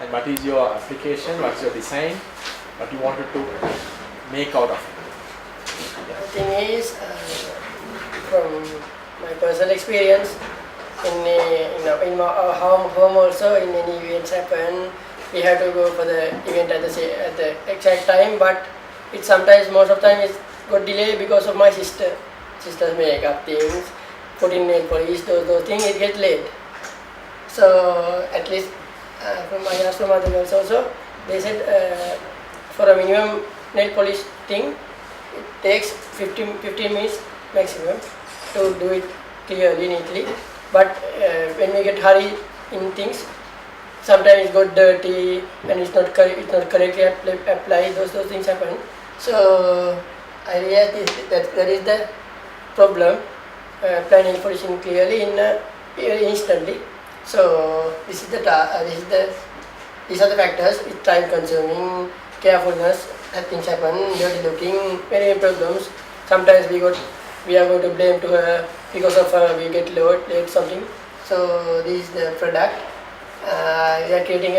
And what is your application, what's your design, what you wanted to make out of it? The thing is, from my personal experience, in our home also, in any events happen, we have to go for the event at the exact time, but it sometimes, most of the time, it got delayed because of my sister's makeup things, putting nail polish, those things, it gets late. So at least from my husband other girls also, they said for a minimum nail polish thing, it takes 15 minutes maximum to do it clearly, neatly. But when we get hurry in things, sometimes it got dirty and it's not correctly applied. Those things happen. So I realized that is the problem. Planning polishing clearly instantly. So these are the factors. It's time consuming, carefulness, that things happen, dirty looking, many problems. Sometimes we are going to blame to her because of we get late something. So this is the product. We are creating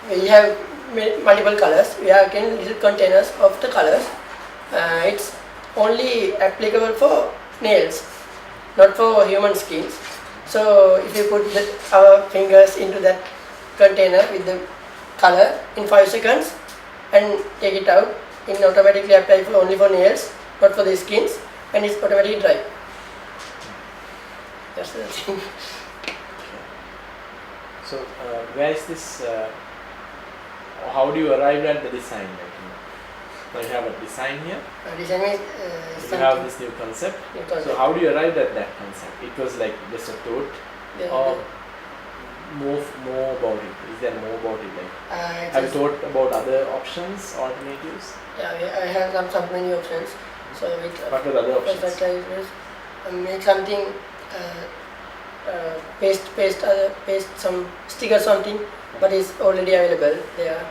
we have multiple colors. We are getting little containers of the colors. It's only applicable for nails, not for human skins. So if you put our fingers into that container with the color in 5 seconds and take it out, it automatically apply only for nails, not for the skins, and it's automatically dry. That's the thing. So where is this, how do you arrive at the design? Now you have a design here. Design is you have this new concept. So how do you arrive at that concept? It was like just a thought, or more about it? Is there more about it? Like, have you thought about other options, alternatives? Yeah, I have some many options. So what are the other options? First I try to make something, paste some sticker something, but it's already available there.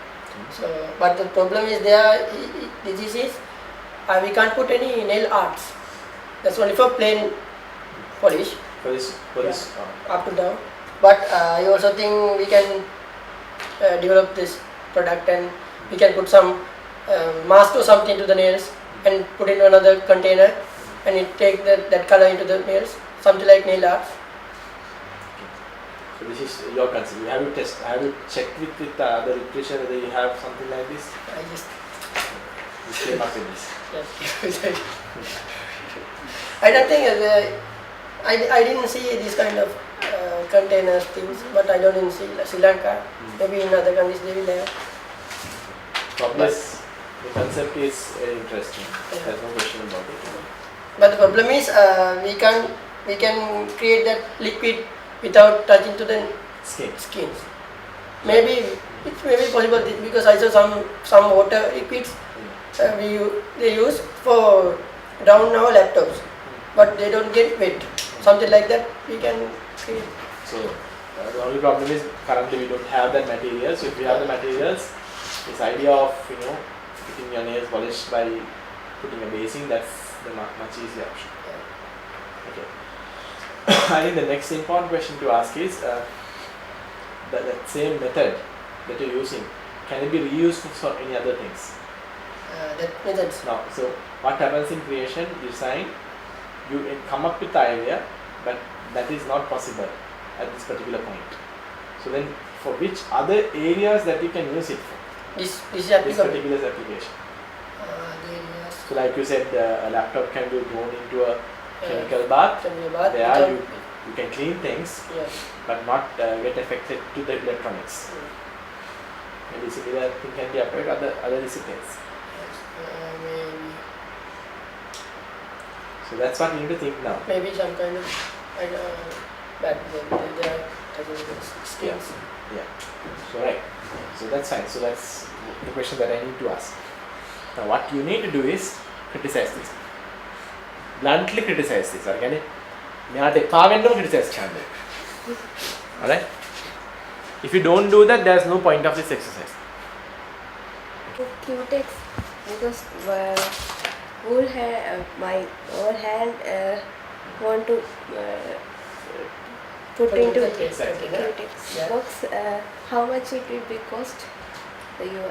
So, but the problem is this is we can't put any nail arts. That's only for plain polish. For this up to down. But I also think we can develop this product and we can put some mask or something to the nails and put in another container and it take that color into the nails, something like nail art. So this is your concept. Have you checked with the other literature whether you have something like this? I just came up with this. Yes. I don't think I didn't see this kind of containers things, but I don't in Sri Lanka. Maybe in other countries they will have. Yes, the concept is interesting. Yeah. There's no question about it. But the problem is we can create that liquid without touching to the skins. Maybe it may be possible because I saw some water liquids they use for down our laptops, but they don't get wet. Something like that we can create. So the only problem is currently we don't have that material. So if we have the materials, this idea of getting your nails polished by putting a basing, that's the much easier option. Yeah. Okay. I think the next important question to ask is that same method that you're using, can it be reused for any other things? That methods. No. So what happens in creation, design, you come up with the idea, but that is not possible at this particular point. So then, for which other areas that you can use it for? This particular application. So like you said, a laptop can be thrown into a chemical bath. There you can clean things, but not get affected to the electronics. Maybe similar thing can be applied to other disciplines. Maybe. So that's what you need to think now. Maybe some kind of back there skins. Yeah. So right. So that's fine. So that's the question that I need to ask. Now what you need to do is criticize this. Bluntly criticize this. Alright? Criticize channel. Alright? If you don't do that, there's no point of this exercise. Cutex, because my whole hand want to put into Exactly. Q-tips Yeah. box. How much it will be cost? You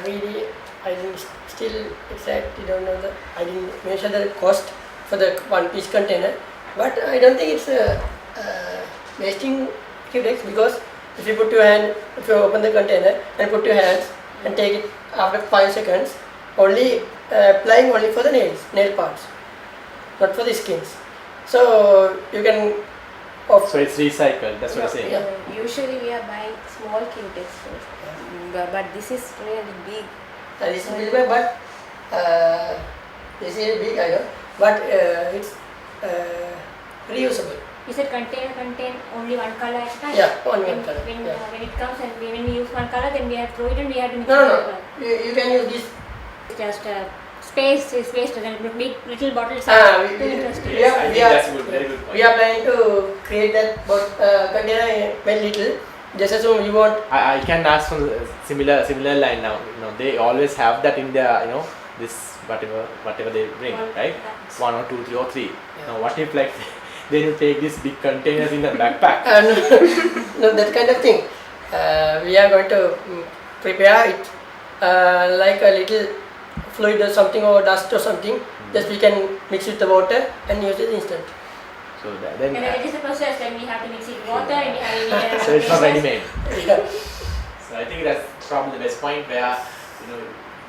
Really, I didn't still exactly don't know the. I didn't measure the cost for the each container, but I don't think it's wasting Q-tips, because if you put your hand, if you open the container and put your hands and take it after 5 seconds, only applying only for the nail parts, not for the skins. So you can. So it's recycled. That's what I'm saying. Yeah. usually we are buying small Q-tips, but this is really big. This is big, but this is big, I know, but it's reusable. You said container contain only one color at a time? Yeah, only one color. When, Yeah. when it comes and when we use one color, then we have to throw it and we have to mix No, it no, with no. color. You can use this. Just space is wasted and big little bottles Ah, are too interesting. we are- I we think are- that's a good, very good point. We are planning to create that container very little. Just assume you want. I can ask from the similar line now. You know, they always have that in their, you know, this whatever they bring, right? 1 or 2, 3 or 3. Yeah. Now what if like then you take these big containers in a backpack? No, no, that kind of thing. We are going to prepare it like a little fluid or something, or dust or something. Just we can mix with the water and use it instant. So then And then it is a process, then we have to mix it with water and we have to so it's not ready made. Yeah. So I think that's probably the best point where, you know,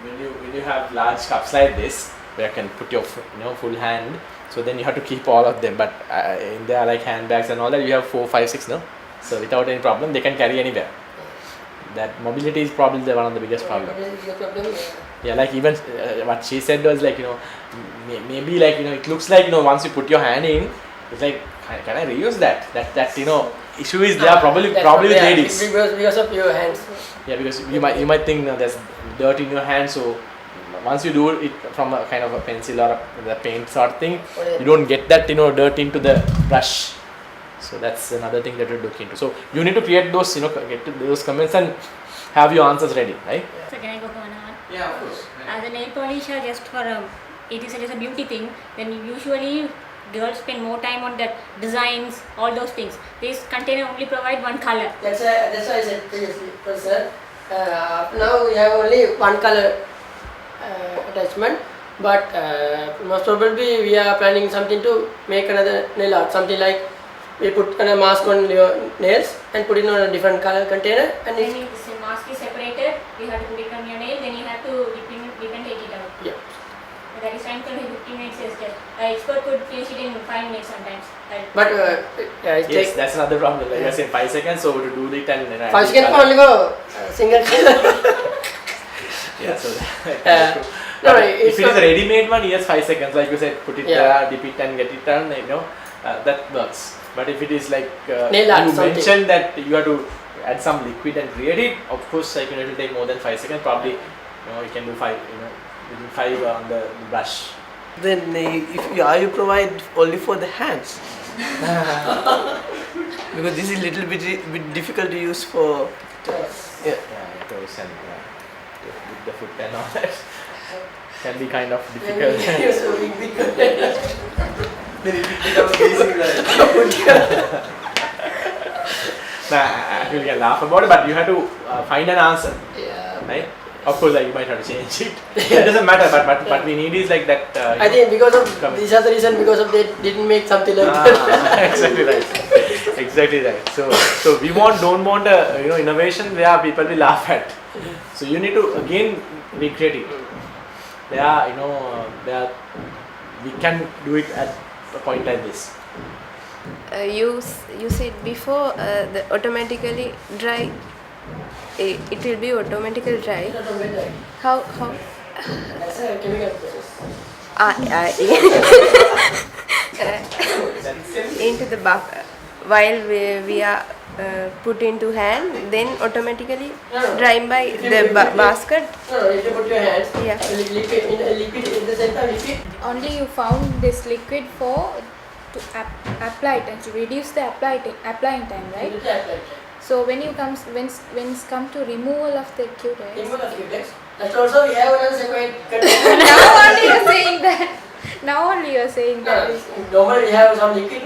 when you have large cups like this, where you can put your full hand, so then you have to keep all of them. But in there like handbags and all that, you have 4, 5, 6, no. So without any problem, they can carry anywhere. That mobility is probably one of the biggest problems. The problem, Yeah, like even what she said was like, you know, maybe like, you know, it looks like, you know, once you put your hand in, it's like, can I reuse that? That you know, issue is there probably with ladies. Because of your hands. Yeah, because you might think, you know, there's dirt in your hand, so once you do it from a kind of a pencil or the paint sort of thing, you don't get that, you know, dirt into the brush. So that's another thing that you look into. So you need to create those, you know, get to those comments and have your answers ready, right? So can I go for another one? Yeah, of course. As a nail polisher, just for it is a beauty thing, then usually girls spend more time on that designs, all those things. This container only provide one color. That's why I said previously, sir. Now we have only one color attachment, but most probably we are planning something to make another nail art, something like we put a mask on your nails and put it on a different color container, and Then if the mask is separated, you have to put it on your nail, then you have to dip and take it out. yeah. That is time consuming. 15 minutes is just. An expert could finish it in 5 minutes sometimes. But yeah, it Yes, takes that's another problem. Like Yeah. I said, 5 seconds, so to do it and then 5 seconds for only for single color. Yeah, so No, if it's it is not- a ready-made one, yes, 5 seconds. Like you said, put it Yeah. there, dip it and get it done. You know, that works. But if it is like Nail art, you something. mentioned that you have to add some liquid and create it, of course, like, you know, it will take more than 5 seconds. Probably, you know, you can do 5. You know, within 5 on the brush. Then you provide only for the hands because this is little bit difficult to use for Yeah, toes and with the foot and all that can be kind of difficult. You're so big container. then it becomes basic right? Nah, you can laugh about it, but you have to find an answer, Yeah. right? Of course, like you might have to change it. It doesn't matter, but we need is like that. I think because of Come in. these are the reason, because of they didn't make something like that. exactly right. Exactly right. So we don't want a, you know, innovation where people will laugh at. So you need to again recreate it. There, you know, we can do it at a point like this. You said before the automatically dry. It will be automatically dry. How? That's a chemical process. Into the while we are put into hand, then automatically No. dry by the basket. No, if you put your hands, Yeah. liquid in the center, liquid. Only you found this liquid for to apply it and to reduce the applying time, right? So when you come to removal of the cutex, Remove the cutex. That's also we have another separate container. now only you're saying that. Now only you're saying that. Normally we have some liquid.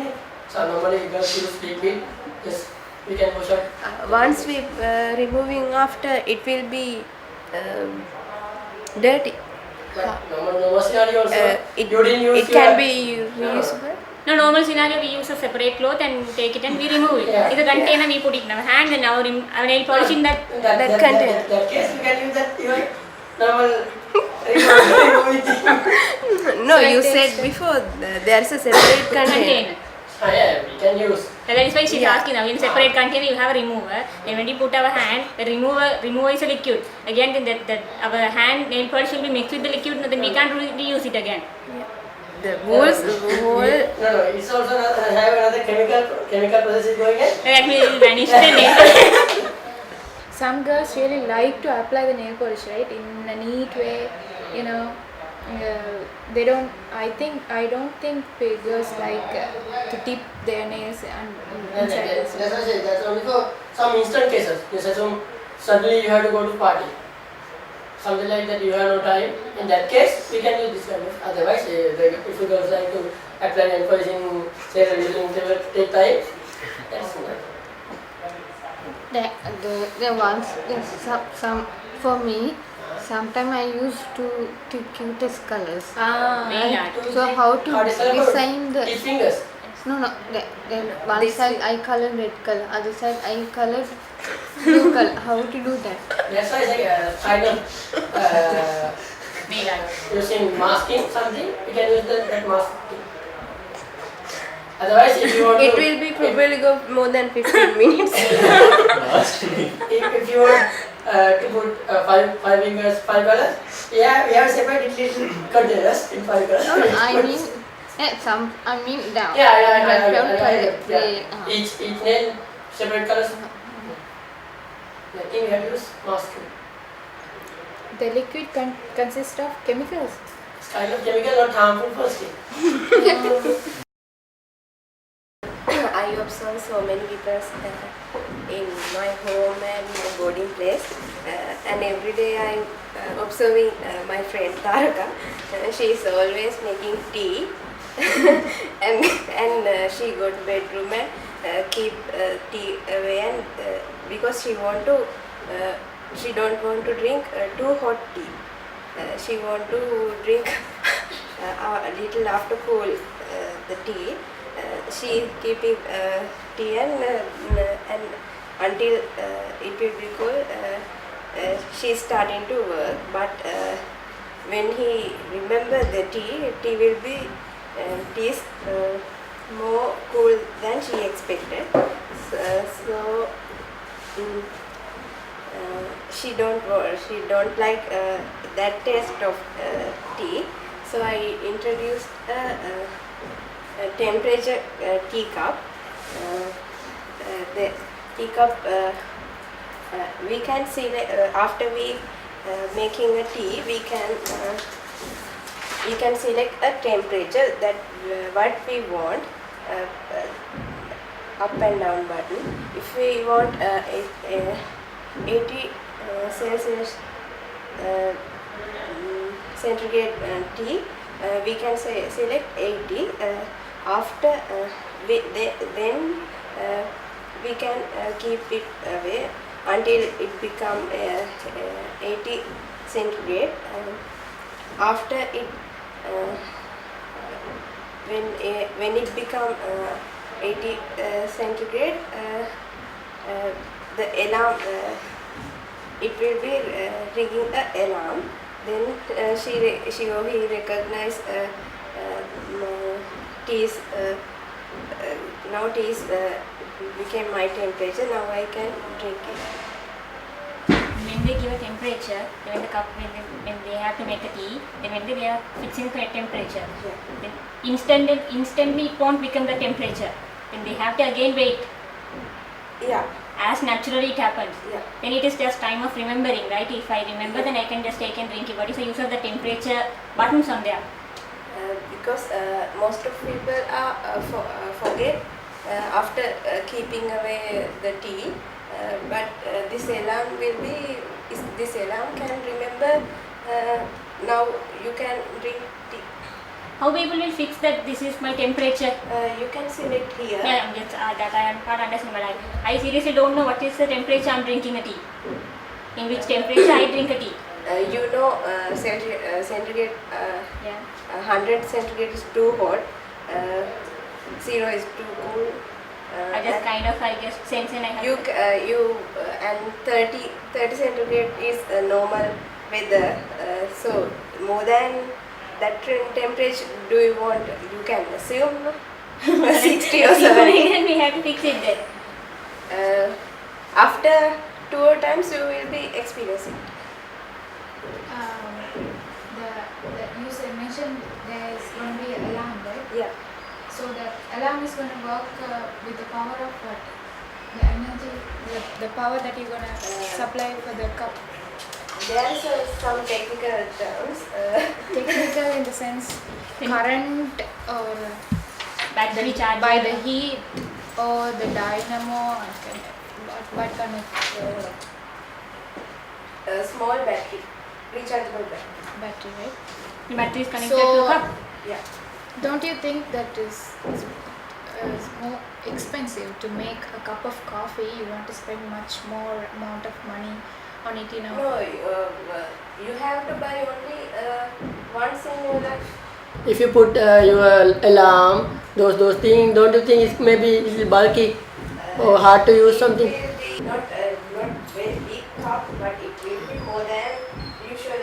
So normally girls use liquid. Yes, we can wash up. Once we removing after, it will be dirty. But normal scenario also, It, you didn't use it can be reusable. No, normal scenario we use a separate cloth and take it and we remove it. Yeah. In the container we put it in our hand and our nail polish in that. That container. That case, you can use that even normal removing thing. No, So you it said takes- before there is a separate container. Container. Yeah, we can use. And that is why she's Yeah. asking now in separate container you have a remover. And when you put our hand, the remover is a liquid. Again then that our hand nail polish will be mixed with the liquid, then we can't reuse it again. The whole No, it's also have another chemical process is going on. That will vanish the nail. Some girls really like to apply the nail polish, right, in a neat way, you know. They don't. I don't think girls like to tip their nails inside this. That's what I say. That's only for some instant cases. Just assume suddenly you have to go to party. Something like that, you have no time. In that case, we can use this kind of. Otherwise, if you girls like to apply nail polish in say reducing it will take time. That's not. The ones some for me, sometimes I used to cutest colors. Very hard. So how to Hard is color code. design the Each fingers. no the one This side I color red color, other side I color blue color. How to do that? That's why I say kind of Very hard. using masking something. We can use that masking. Otherwise, if you want it to, will be probably go more than 15 minutes. if you want to put five fingers, 5 colors, yeah, we have separate little containers in 5 colors. No, I mean I mean down. Yeah. They, Each nail separate colors. I think we have to use masking. The liquid consists of chemicals. It's kind of chemical, not harmful for skin. I observe so many people in my home and my boarding place, and every day I'm observing my friend Taraka. She is always making tea, and she go to bedroom and keep tea away, and because she don't want to drink too hot tea. She want to drink a little after cool the tea. She keeping tea and until it will be cool, she's starting to work. But when he remember the tea will be tea is more cool than she expected. So she don't like that taste of tea. So I introduced a temperature teacup. The teacup we can see after we making a tea, we can select a temperature that what we want, up and down button. If we want 80 Celsius centigrade tea, we can select 80. After then we can keep it away until it become 80 centigrade. After it when it become 80 centigrade, the alarm it will be ringing the alarm. Then he recognize tea is now tea is became my temperature. Now I can drink it. When they give a temperature, when the cup when they have to make a tea, then when they are fixing the temperature, then instantly it won't become the temperature. Then they have to again wait. Yeah. As naturally it happens. Yeah. Then it is just time of remembering, right? If I remember, then I can just take and drink it. What is the use of the temperature buttons on there? Because most of people are forget after keeping away the tea, but this alarm will be this alarm can remember now you can drink tea. How people will fix that this is my temperature? You can select here. Yeah, I'm just, that I am not understanding, but I seriously don't know what is the temperature I'm drinking a tea. In which temperature I drink a tea. You know, centigrade, Yeah. 100 centigrade is too hot, 0 is too cool. I just kind of, I guess, sense and I have And 30 centigrade is normal weather. So more than that temperature, do you want? You can assume 60 or 70. And we have to fix it then. After 2 times, you will be experiencing. You mentioned there is going to be an alarm, right? Yeah. So the alarm is going to work with the power of what? The energy, the power that you're going to supply for the cup. There is some technical terms. Technical in the sense current or Battery charger. by the heat or the dynamo. What kind of Small battery, rechargeable battery, right? The battery is connected So- to the cup. Yeah. Don't you think that is more expensive to make a cup of coffee? You want to spend much more amount of money on it, No, you have to buy only once in your life. If you put your alarm, those things, don't you think it's maybe little bulky or hard to use something? It will be not very big cup, but it will be more than usual.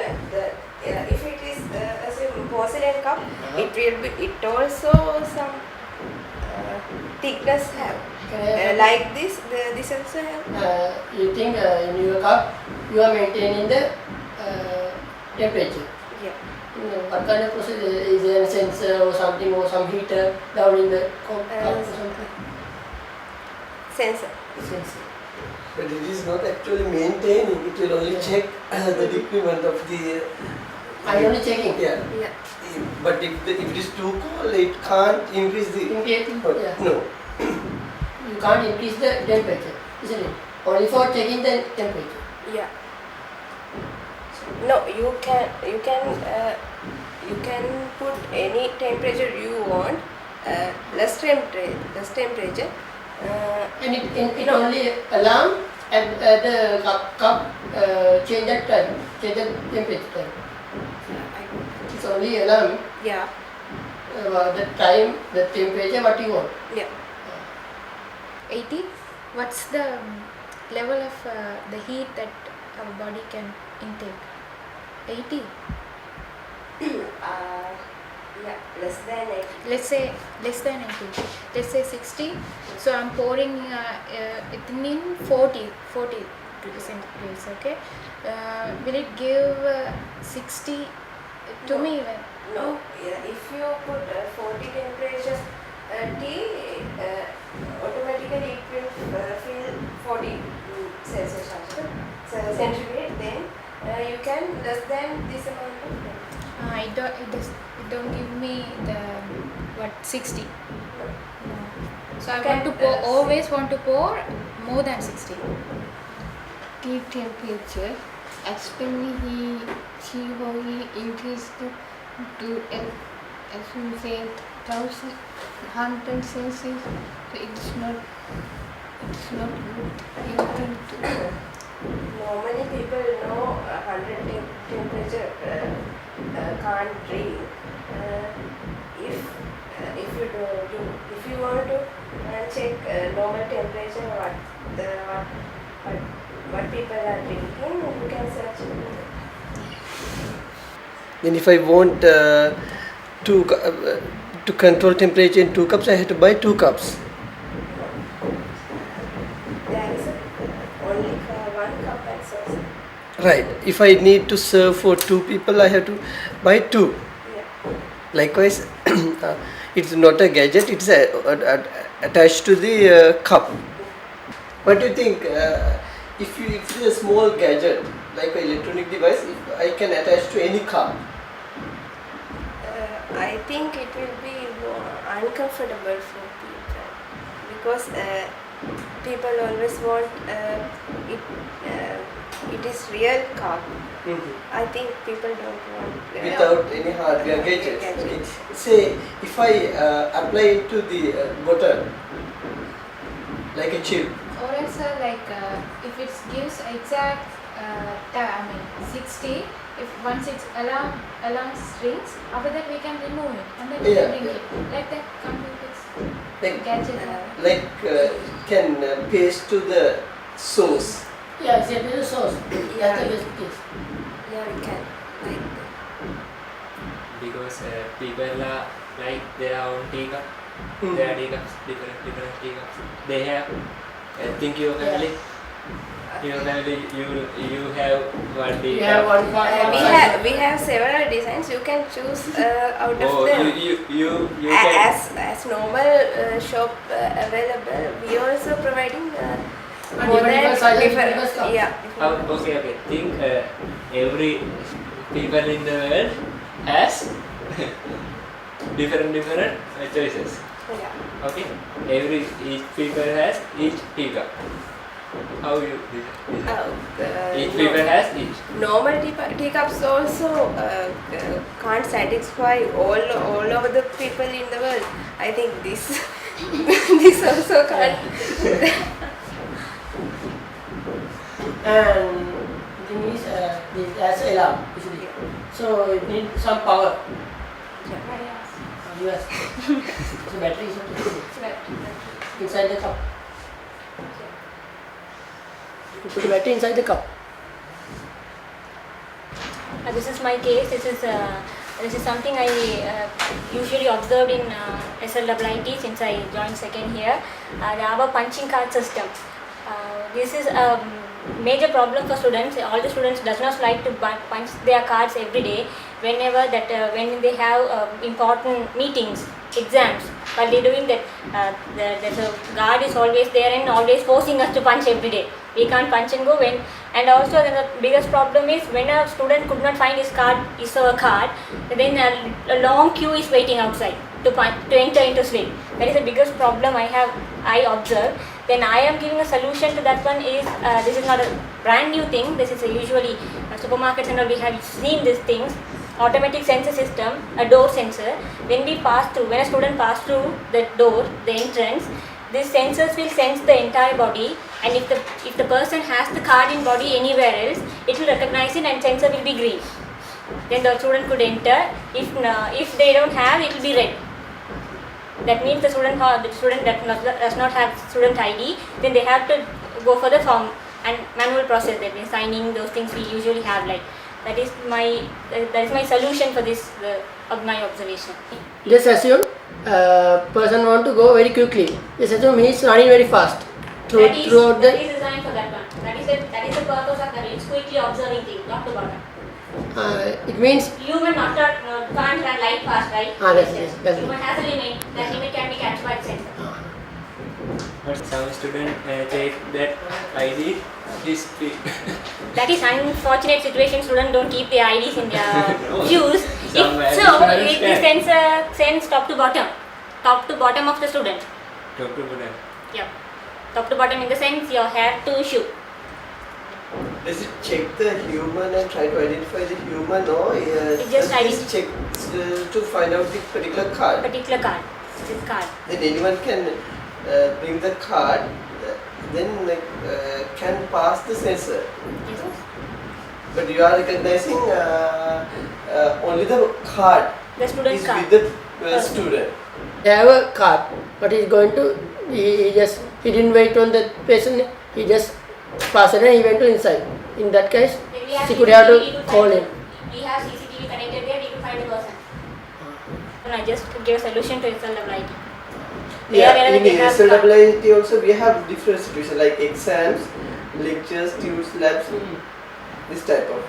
If it is a porcelain cup, it also some thickness have. Like this also have. You think in your cup you are maintaining the temperature? Yeah. What kind of process? Is there a sensor or something or some heater down in the cup or something? Sensor. Sensor. But it is not actually maintaining, it will only check the decrement of the... I'm only checking. Yeah. Yeah. But if it is too cold, it can't increase the... Yeah. No. You can't increase the temperature, isn't it? Only for checking the temperature. Yeah. No, you can put any temperature you want. Less temperature. And it only alarm at the cup change that time, change the temperature time. It's only alarm Yeah. the time, the temperature what you want. Yeah. 80? What's the level of the heat that our body can intake? 80. Yeah. Less than 80. Let's say less than 80. Let's say 60. So I'm pouring it in 40 centigrades. Okay. Will it give 60 to me even? No. Yeah. If you put 40 temperature tea, automatically it will fill 40 Celsius centigrade. Then you can less than this amount of temperature. It don't give me the 60. No. So I Okay, want to pour, always want to pour more than 60. Tea temperature, actually she increased to as we say 100 Celsius. So it's not good. Anything to Normally people know 100 temperature can't drink. If you want to check normal temperature, what people are drinking, you can search it. Then if I want to control temperature in 2 cups, I have to buy 2 cups. There is only 1 cup and sauce. Right. If I need to serve for 2 people, I have to buy 2. Yeah. Likewise, it's not a gadget, it's attached to the cup. What do you think? If it's a small gadget, like an electronic device, if I can attach to any cup? I think it will be more uncomfortable for people because people always want it is real car. I think people don't want Without any hardware gadgets. Okay. Say if I apply it to the bottle like a chip. Or else like if it gives exact time, 60, if once it's alarm rings, after that we can remove it and then we can bring it. Like that computers Like gadget. can paste to the source. Yeah, exactly the source. Yeah. That's the basic case. Yeah, we can. Like Because people are like their own teacup, their teacups, different teacups. They have think your family. Your family, you have one teacup. You have one part. we have several designs. You can choose out of Oh, them. you can. As normal shop available, we also providing more different than sizes, different. different stuff. Yeah. Okay. Think every people in the world has different choices. Yeah. Okay. Each people has each teacup. How you design? Each people has each. Normal teacups also can't satisfy all over the people in the world. I think this this also can't. And the thing is, this as alarm, usually. So it needs some power. Yes. So battery is inside the cup. You put the battery inside the cup. This is my case. This is something I usually observed in SLIIT since I joined second year. Our punching card system. This is a major problem for students. All the students does not like to punch their cards every day. Whenever that when they have important meetings, exams, while they're doing that, there's a guard is always there and always forcing us to punch every day. We can't punch and go when. And also the biggest problem is when a student could not find his card, then a long queue is waiting outside to enter into SLIIT. That is the biggest problem I observed. Then I am giving a solution to that one is, this is not a brand new thing, this is usually supermarkets and all we have seen these things. Automatic sensor system, a door sensor. When a student pass through the door, the entrance, these sensors will sense the entire body, and if the person has the card in body anywhere else, it will recognize it and sensor will be green. Then the student could enter. If they don't have, it will be red. That means the student does not have student ID, then they have to go for the form and manual process, that is signing, those things we usually have. Like that is my solution for this of my observation. Just assume person want to go very quickly. Just assume he is running very fast That is throughout the. designed for that one. That is the purpose of that. It's quickly observing things, top to bottom. It means Human can't run light fast, right? that's it. Human has a limit. That limit can be catched by the sensor. But some student take that ID is That is unfortunate situation. Students don't keep their IDs in their shoes. Some The sensor sends top to bottom of the student. Top to bottom. Yeah, top to bottom in the sense your hair to shoe. Does it check the human and try to identify the human, or It just does this check to find out the particular card? Particular card. This card. Then anyone can bring the card, then can pass the sensor. Yes. But you are recognizing only the card The student is card. with the student. they have a card, but he's going to. He didn't wait on the person. He just passed it and he went to inside. In that case, Then we have she could have CCTV, we to could call find him. We have CCTV connected there. We could find the person. And I just give a solution to SLIIT. Yeah, in they have SLIIT also we have different situations like exams, lectures, tunes, labs, this type of.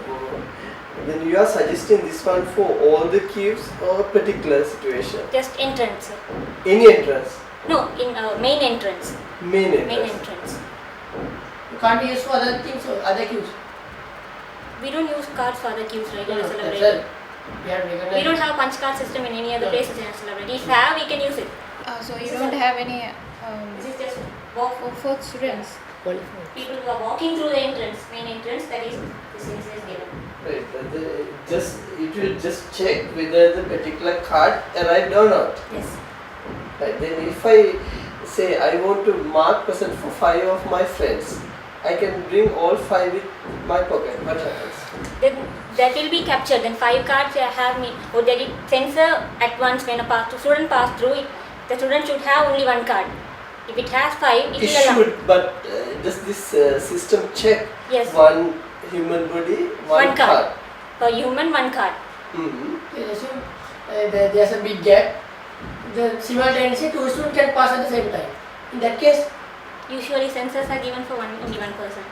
Then you are suggesting this one for all the cubes or a particular situation? Just entrance. Any entrance? No, in main entrance. Main entrance. Main entrance. You can't be used for other things or other cues. We don't use cards for other queues, right? No, In that's SLIIT. right. We have recognized. We don't have punch card system in any other places in SLIIT. If we have, we can use it. So you don't have any This is just walk, For students. Only for people who are walking through the entrance, main entrance, that is the sensor is given. Right, but it will just check whether the particular card arrived or not. Yes. Right, then if I say I want to mark present for 5 of my friends, I can bring all 5 with my pocket. What happens? Then that will be captured. Then 5 cards have me, or that it sensor at once when a student pass through it, the student should have only 1 card. If it has 5, it It will allow. should, but does this system check Yes. one human body, one 1 card. For human, 1 card. Mm-hmm. assume there's a big gap. The simultaneously 2 students can pass at the same time. In that case, Usually sensors are given for only one person.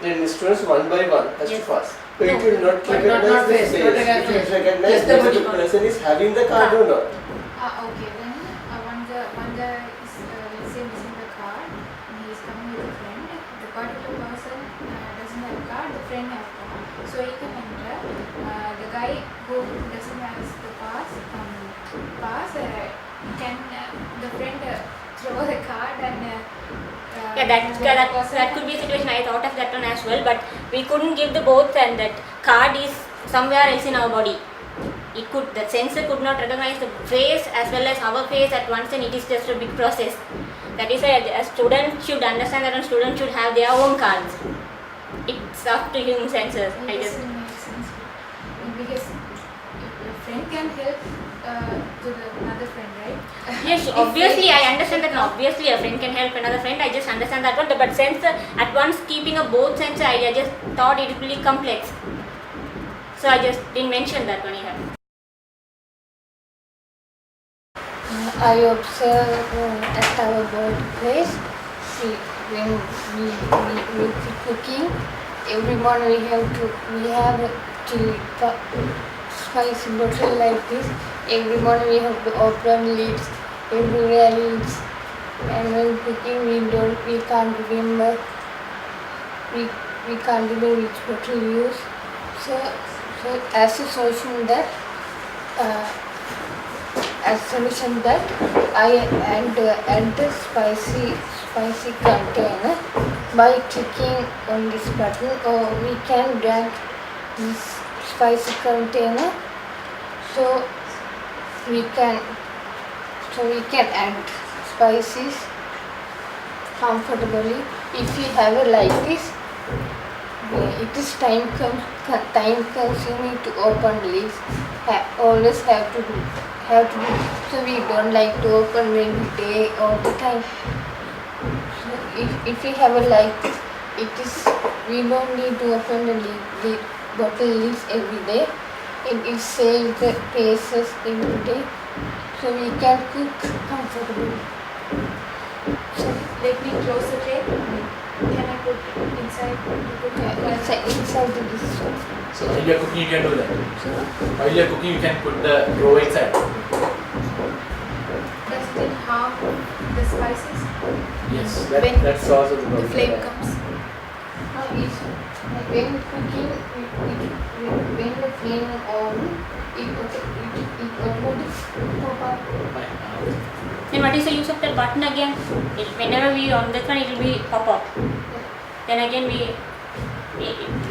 Then the students one by one has to Yes. pass. So No. it will not But recognize not the face, face. not recognize It will face. recognize Just the whether body. the person is having the card or not. Okay, then one guy is let's say missing the card and he is coming with a friend. The particular person doesn't have a card, the friend has card. So he can enter. The guy who doesn't have the pass can the friend throw the card and Yeah, that could be a situation. I thought of that one as well, but we couldn't give the both, and that card is somewhere else in our body. The sensor could not recognize the face as well as our face at once, and it is just a big process. That is why a student should understand that a student should have their own cards. It's up to human sensors. It doesn't make sense because if a friend can help to another friend, right? Yes, obviously I understand that. Obviously a friend can help another friend. I just understand that one. But sensor at once keeping a both sensor, I just thought it would be complex. So I just didn't mention that one here. I observe at our birthplace, when we cooking, every morning we have a spicy bottle like this. Every morning we have to open lids, everywhere lids, and when cooking we can't remember which bottle we use. So as a solution that I add the spicy container by clicking on this button, or we can drag this spicy container so we can add spices comfortably. If we have it like this, it is time consuming to open lids. Always have to do. So we don't like to open every day all the time. So if we have it like this, we don't need to open the bottle lids every day. It saves the spaces every day, so we can cook comfortably. So let me close the tray. Can I put inside? Inside the dish. So while you're cooking, you can do that. While you're cooking, you can put the drawer inside. Does it harm the spices? Yes, When that's also the the problem. flame comes? When cooking, when the flame on, it automatically pop up. Then what is the use of that button again? Whenever we on that one, it will be pop up. Then again we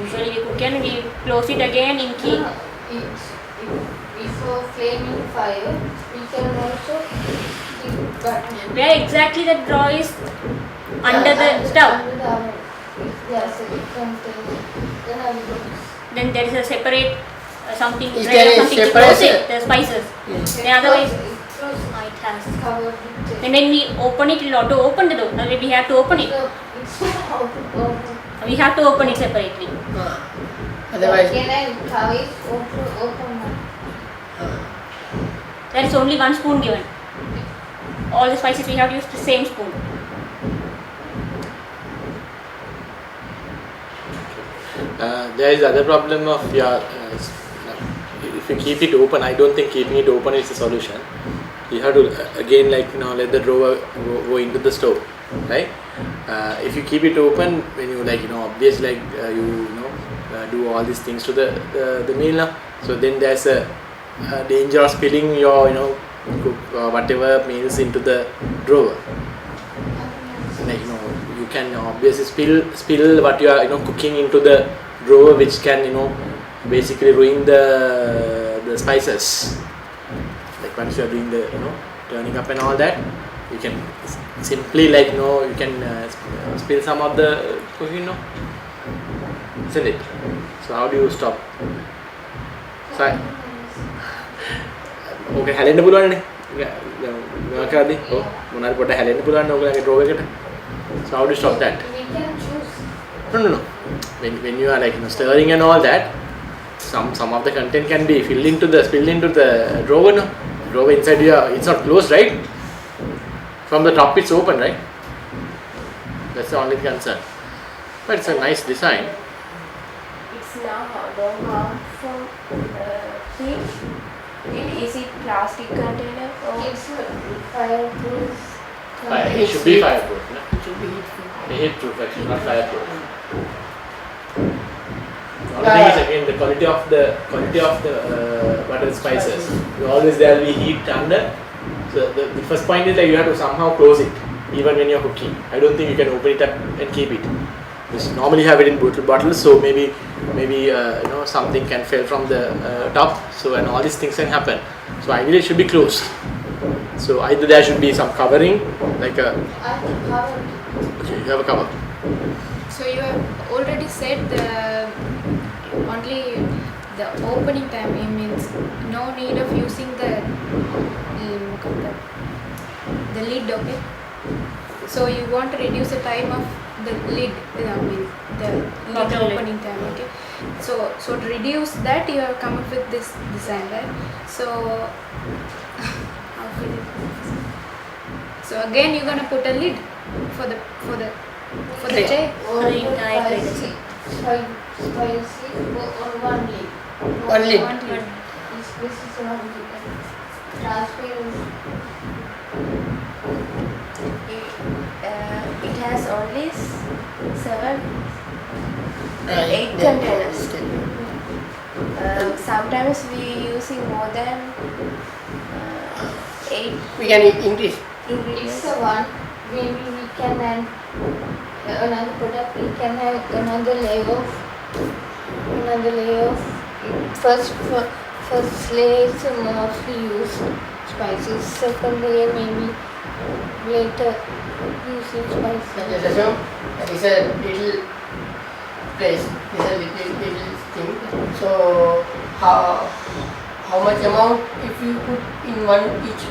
usually we cook and we close it again in key. Before flaming fire, we can also give button. Where exactly the drawer is? Under the stove. Under the oven. If there's a container, then I will Then there is a separate something. Is tray there or a something to separate- close it, the spices. Then otherwise, it has. cover with Then when we open it, it will auto open the door. Now we have to open it. So it's how to open. We have to open it separately. otherwise, Can I cover it open now? There is only one spoon given. All the spices we have to use the same spoon. There is other problem of if you keep it open. I don't think keeping it open is the solution. You have to again let the drawer go into the stove, right? If you keep it open, when you obviously do all these things to the meal now, so then there's a danger of spilling your whatever meals into the drawer, can obviously spill what you are cooking into the drawer, which can basically ruin the spices. Like once you are doing the turning up and all that, you can simply you can spill some of the cooking, isn't it? So how do you stop? So ඕක හැලෙන්න පුළුවන්නේ. මොනවා කරද්දි? ඔව් මොනාරි පොඩ්ඩක් හැලෙන්න පුළුවන් ඕගලගේ draw එකට. So how do you stop that? We can choose. No. When you are stirring and all that, some of the content can be spilled into the drawer. No? Drawer inside it's not closed, right? From the top it's open, right? That's the only concern. But it's a nice design. It's now don't harm from heat. Is it plastic container or It's fireproof. It should be fireproof. No? It should be heat-free. Heat-proof, actually, not fireproof. The only thing is again the quality of the butter spices. Always there will be heat under. So the first point is that you have to somehow close it, even when you're cooking. I don't think you can open it up and keep it. You normally have it in bottles, so maybe something can fall from the top. So and all these things can happen. So ideally it should be closed. So either there should be some covering, like a. I think cover. Okay, you have a cover. So you have already said only the opening time. It means no need of using the lid. Okay. So you want to reduce the time of the lid. I mean the lid Bottle lid. opening time. Okay. So to reduce that, you have come up with this design, right? So so again you're gonna put a lid for the tray. Spicy on one lid. One lid. This is one lid. Transparent. it has only 7 8 Yeah. containers. Sometimes we using more than 8 We can increase. ingredients. It's a one. Maybe we can add another product. We can have another layer of first layer is mostly used spices. Second layer maybe later using spices. Just assume that is a little place. It's a little thing. So how much amount if you put in one each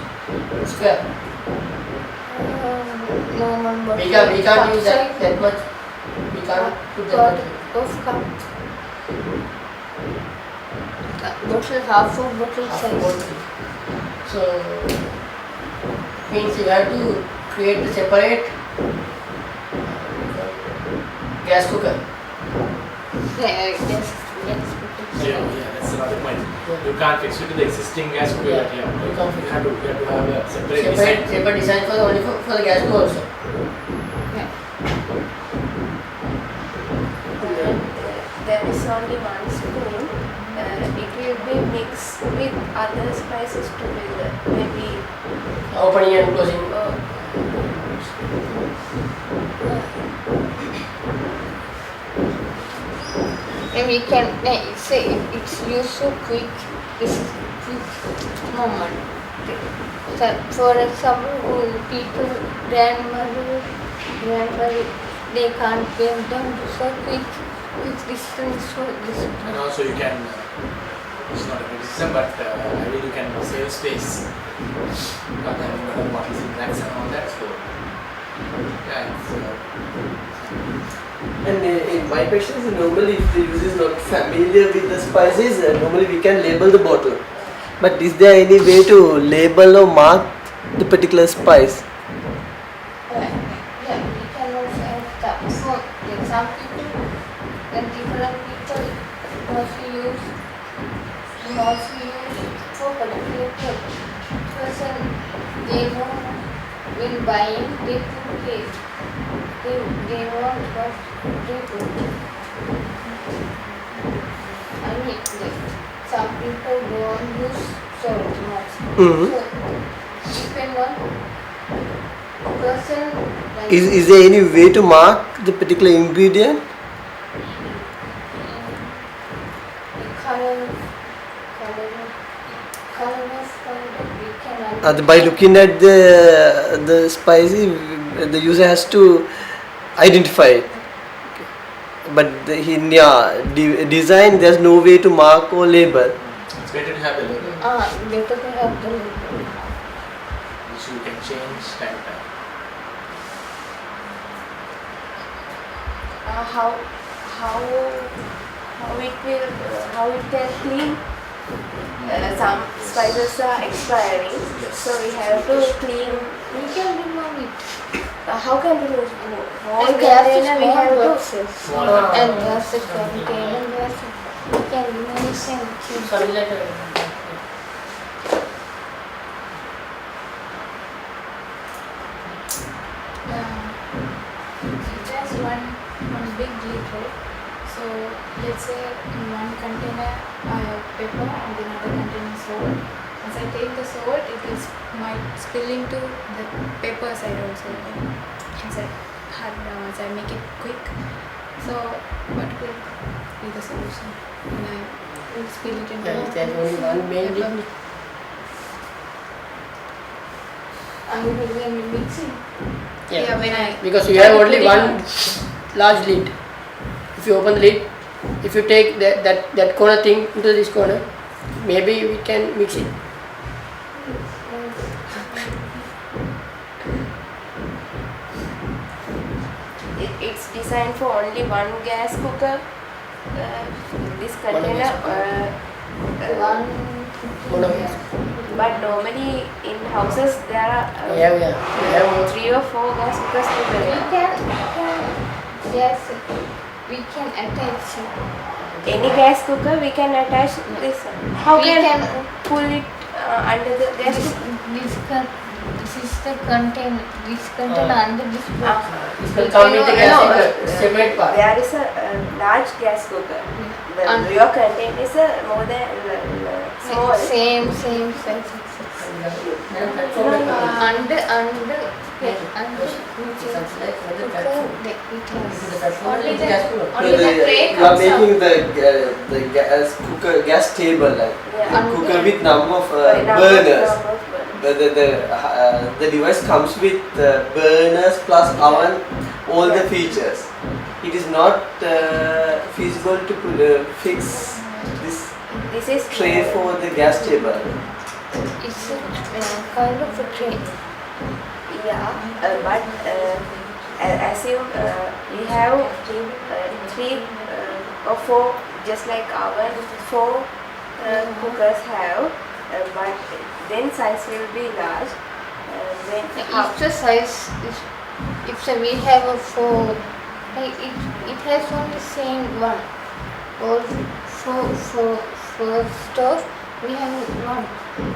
square? Normal bottle. We can't use cup that size. much. We can't put that Bottle much. of cup. Bottle, half of bottle Half size. bottle. So means you have to create a separate gas cooker. Yes. Yeah, that's another point. You can't fix it to the existing gas cooker. Yeah. Yeah. You can't fix You have to have a separate design. separate design for only for the gas cooker also. There is only one spoon. It will be mixed with other spices together. Maybe Opening and closing. And we can say it's used so quick. It's quick moment. So, for example, people, grandmother, they can't get them so quick. It's distance so this. And also you can, it's not a criticism, but I mean you can save space. Not having other bottles in racks and all that. So yeah, And my question is, normally if the user is not familiar with the spices, normally we can label the bottle. But is there any way to label or mark the particular spice? Yeah, we can also have that. So, some people and different people mostly use for particular person. They know when buying they put it. They want what they put. I mean, some people don't use so much. Mhm. So, depend on person like Is there any way to mark the particular ingredient? colorless powder we can By looking at the spicy, the user has to identify it. But in design, there's no way to mark or label. It's better to have the label, better to have the label. which you can change time to time. How it can clean. Some spices are expiring, so we have to clean. We can remove it. How can we remove? More And there's a container we small have to. boxes. And there's a container. We can remove it and keep Sorry, like It has one big lid, right? So let's say in one container I have pepper and in another container salt. As I take the salt, might spill into the pepper side also. As I make it quick. So what could be the solution when I will spill it into there's only one main pepper? lid. I will when we mix it. Yeah, when I Because you try have to only put it one on. large lid. If you open the lid, if you take that corner thing into this corner, maybe we can mix it. It's designed for only one gas cooker. This container. One of it. But normally in houses there are Yeah. We have 3 or 4 gas cookers together. we can attach it. Any gas cooker we can attach this. How We can can- pull it under the gas cooker? This is the container. This container under this box. It will come with the gas cooker, separate part. There is a large gas cooker. The real container is more than small. Same size. Under Only the You tray are comes out. making the gas table, like Yeah. cooker with number of Number burners. of burners. The device comes with burners plus oven, all the features. It is not feasible to fix this This is tray for the gas table. It's a kind of a tray. Yeah, but as you we have 3 or 4, just like our 4 cookers have, but then size will be large. Then If the size is, we have a 4, it has only same one. All for stove, we have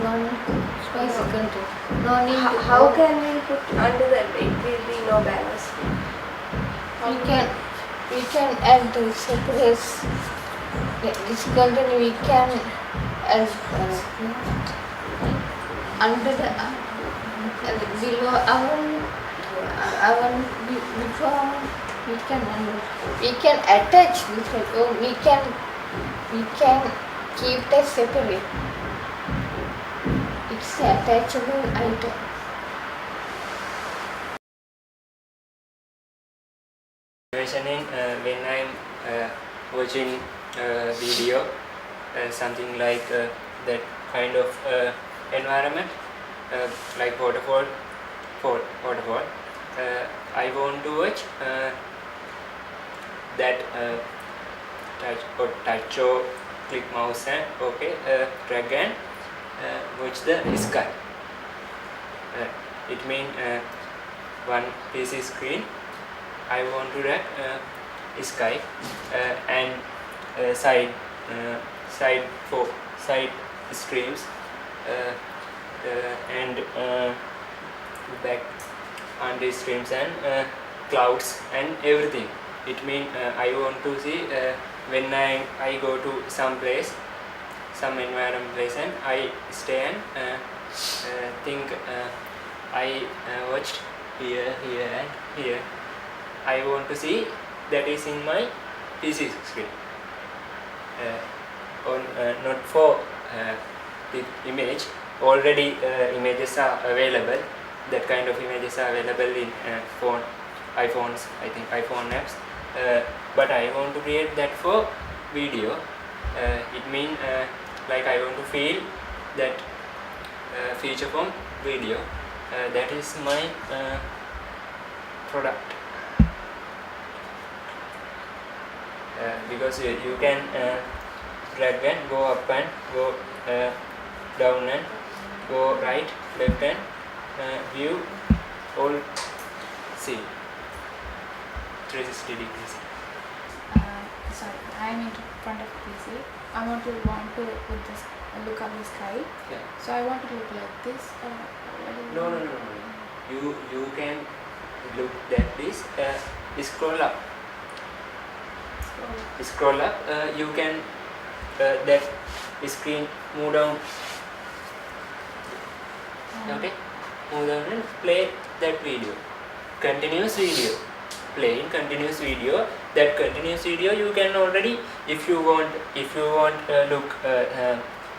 one spicy container. No need to how can we put under the? It will be no balance. we can add the separate this container we can as under the below oven before we can attach this or we can keep that separate. It's an attachable item. Mentioning when I'm watching video, something like that kind of environment, like waterfall, I want to watch that touch or click mouse and drag and watch the sky. It means one piece is screen. I want to drag sky and side streams and back under streams and clouds and everything. It means I want to see when I go to some place, some environment place, and I stay and think I watched here, here and here. I want to see that is in my PC screen. Not for the image. Already images are available. That kind of images are available in iPhones, I think iPhone apps. But I want to create that for video. It means like I want to feel that feature from video. That is my product. Because you can drag and go up and go down and go right, left and view all see 360 degrees. Sorry, I am in front of PC. I want to put this look at the sky. Yeah. So I want to look like this. No. You can look at this. Scroll up. Scroll up. You can that screen move down. Okay. Move down and play that video. Continuous video. Playing continuous video. That continuous video you can already, if you want look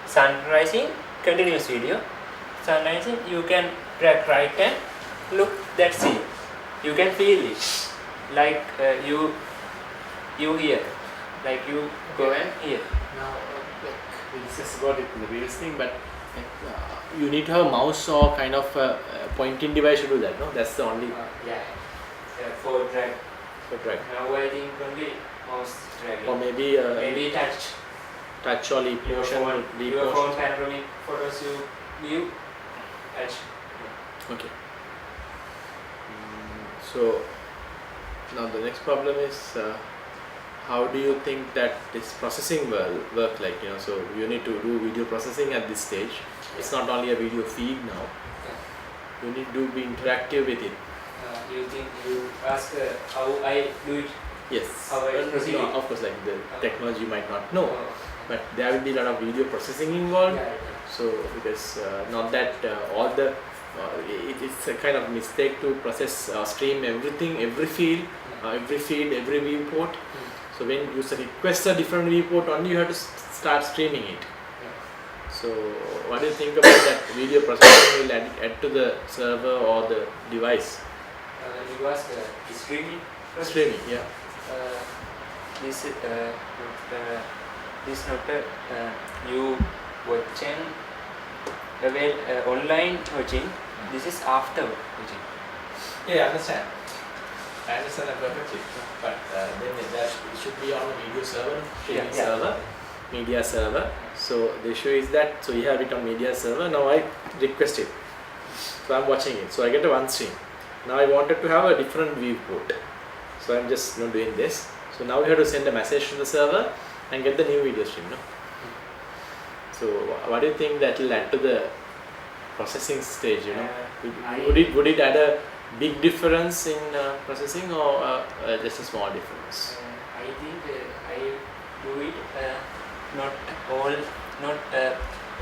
sun rising, continuous video. Sun rising, you can drag right and look that scene. You can feel it, like you hear, like you go and hear. Now, we just got it in the previous thing, but you need to have a mouse or kind of a pointing device to do that, no? That's the only For drag. for drag. Now I think only mouse dragging. Or maybe maybe touch. touch or leap motion. Leap Your phone motion. panoramic photos you view, touch. Okay. So now the next problem is how do you think that this processing will work, like, you know, so you need to do video processing at this stage. It's not only a video feed now. You need to be interactive with it. You think you ask how I do it? Yes. How I proceed No, it? of course, like the technology you might not know, but there will be a lot of video processing involved. So because not that all the it's a kind of mistake to process stream everything, every field, every feed, every viewport. So when you request a different viewport, only you have to start streaming it. So what do you think about that video processing will add to the server or the device? You ask streaming? Streaming, yeah. This not you watching online watching. This is after watching. Yeah, I understand. I understand that perfectly. But then it should be on a video server, streaming server, media server. So the issue is that, so you have it on media server. Now I request it. So I'm watching it. So I get a one stream. Now I wanted to have a different viewport. So I'm just doing this. So now we have to send a message to the server and get the new video stream. No? So what do you think that will add to the processing stage? You know, would it add a big difference in processing or just a small difference? I think I do it. Not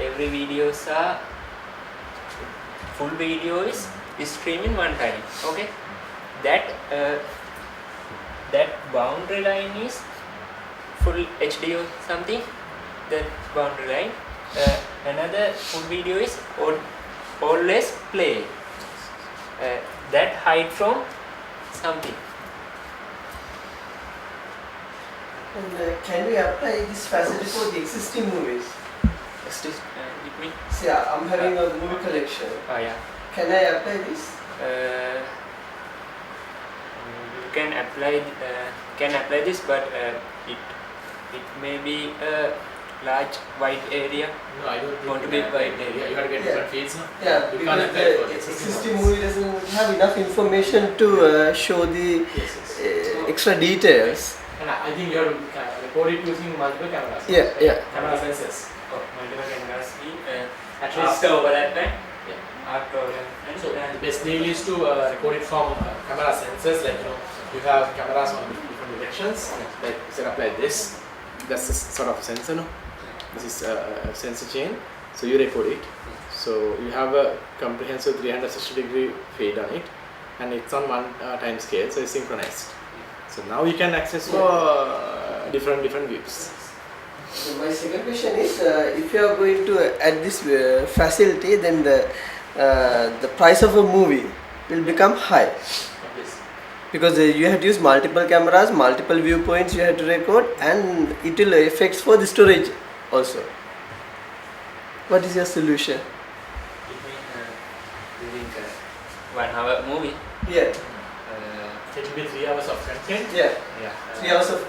every videos are full video is streaming one time. Okay, that boundary line is full HD or something. That boundary line. Another full video is always play. That height from something. And can we apply this facility for the existing movies? It means See, I'm having a movie collection. yeah. Can I apply this? You can apply this, but it may be a large wide area. No, I don't think Want to be wide area. You have to get different feeds, no? Yeah, You can't because apply for the existing existing ones. movie doesn't have enough information to show the extra details. And I think you have to record it using multiple cameras. Yeah, yeah. Camera sensors. Multiple cameras At least after overlapping. Yeah. After overlapping. So the best deal is to record it from camera sensors, like, you know, you have cameras on different directions, like set up like this. That's a sort of sensor, no? This is a sensor chain. So you record it. So you have a comprehensive 360-degree feed on it. and it's on one time scale, so it's synchronized. So now you can access for different views. So my second question is, if you are going to add this facility, then the price of a movie will become high, because you have to use multiple cameras, multiple viewpoints you have to record, and it will affect for the storage also. What is your solution? It means during 1 hour movie. Yeah, It will be 3 hours of content. yeah, Yeah. 3 hours of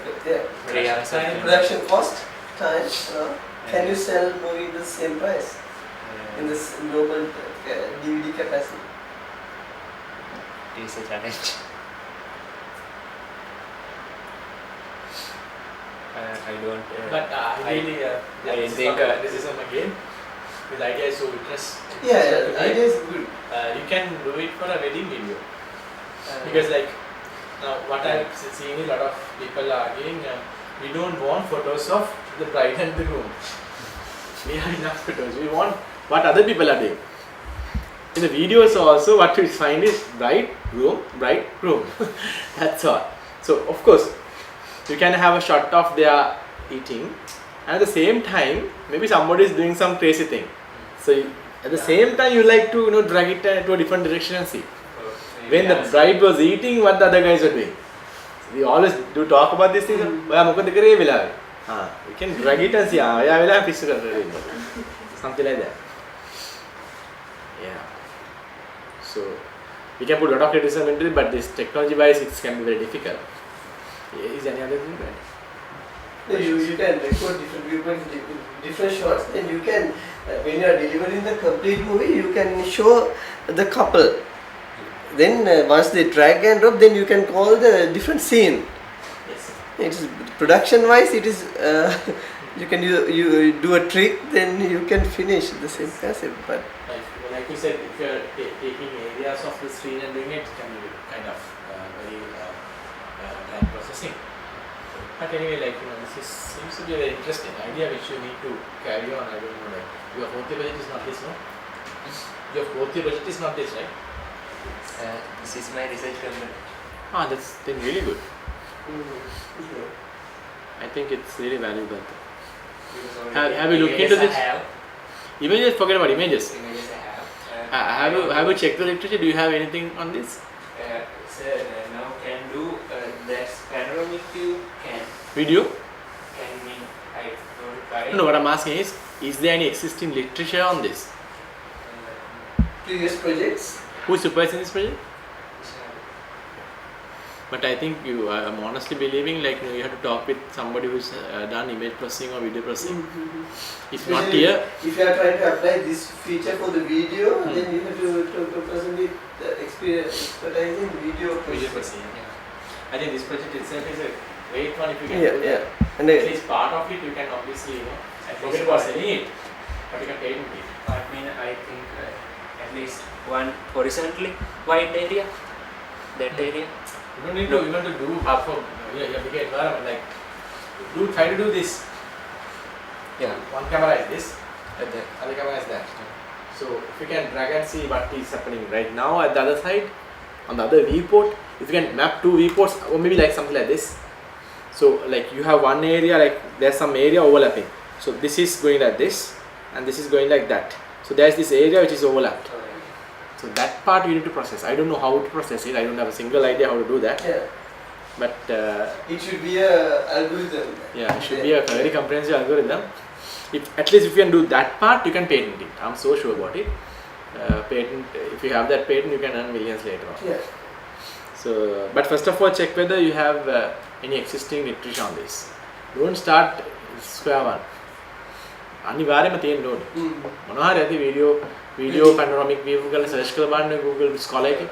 3 hours of content. production cost, time. Can you sell movie the same price in this normal DVD capacity? It is a challenge. I don't. But ideally, I this think, is not criticism again. This idea is so interesting. Yeah, idea is good. You can do it for a wedding video, because like now what I've seen is a lot of people are arguing. We don't want photos of the bride and the groom. We have enough photos. We want what other people are doing. In the videos also, what we find is bride, groom. That's all. So of course, you can have a shot of their eating, and at the same time, maybe somebody is doing some crazy thing. So at the same time, you like to drag it to a different direction and see. When the bride was eating, what the other guys were doing. We always do talk about these things. You can drag it and see. Something like that. Yeah. So we can put a lot of criticism into it, but this technology-wise, it can be very difficult. Is any other thing? You can record different viewpoints, different shots, and you can, when you are delivering the complete movie, you can show the couple. Then once they drag and drop, then you can call the different scene. Yes. It's production-wise, it is you can you do a trick, then you can finish the same concept. But like you said, if you are taking areas of the screen and doing it, it can be kind of very time processing. But anyway, this seems to be a very interesting idea which you need to carry on. I don't know, your whole budget is not this, no? Your whole budget is not this, right? This is my research company. That's then really good. I think it's really valuable. Have you looked into this? Images, forget about images. Images I have. Have you checked the literature? Do you have anything on this? Sir, now can do that's panoramic view can Video? mean I don't try. No, what I'm asking is there any existing literature on this? previous projects. Who is supervising this project? But I think I'm honestly believing you have to talk with somebody who's done image processing or video processing. If not here, if you are trying to apply this feature for the video, then you have to present it expertise in video processing. I think this project itself is a great one if you can do that. And at least part of it you can obviously forget about selling it, but you can patent it. I think at least one horizontally wide area, that area. You don't need to even to do half of your big environment. Try to do this. Yeah. One camera is this, At that. other camera is that. So if you can drag and see what is happening right now at the other side, on the other viewport, if you can map two viewports, or maybe something like this. So you have one area, there's some area overlapping. So this is going like this, and this is going like that. So there's this area which is overlapped. So that part you need to process. I don't know how to process it. I don't have a single idea how to do that. Yeah. But it should be a algorithm. Yeah, it should be a very comprehensive algorithm. At least if you can do that part, you can patent it. I'm so sure about it. Patent. If you have that patent, you can earn millions later on. Yeah. So, but first of all, check whether you have any existing literature on this. Don't start square one. අනිවාර්යයෙන්ම තියෙන්න ඕනේ. මොනවා හරි ඇති video panoramic view කරලා search කරලා බලන්න Google Scholar එකේ.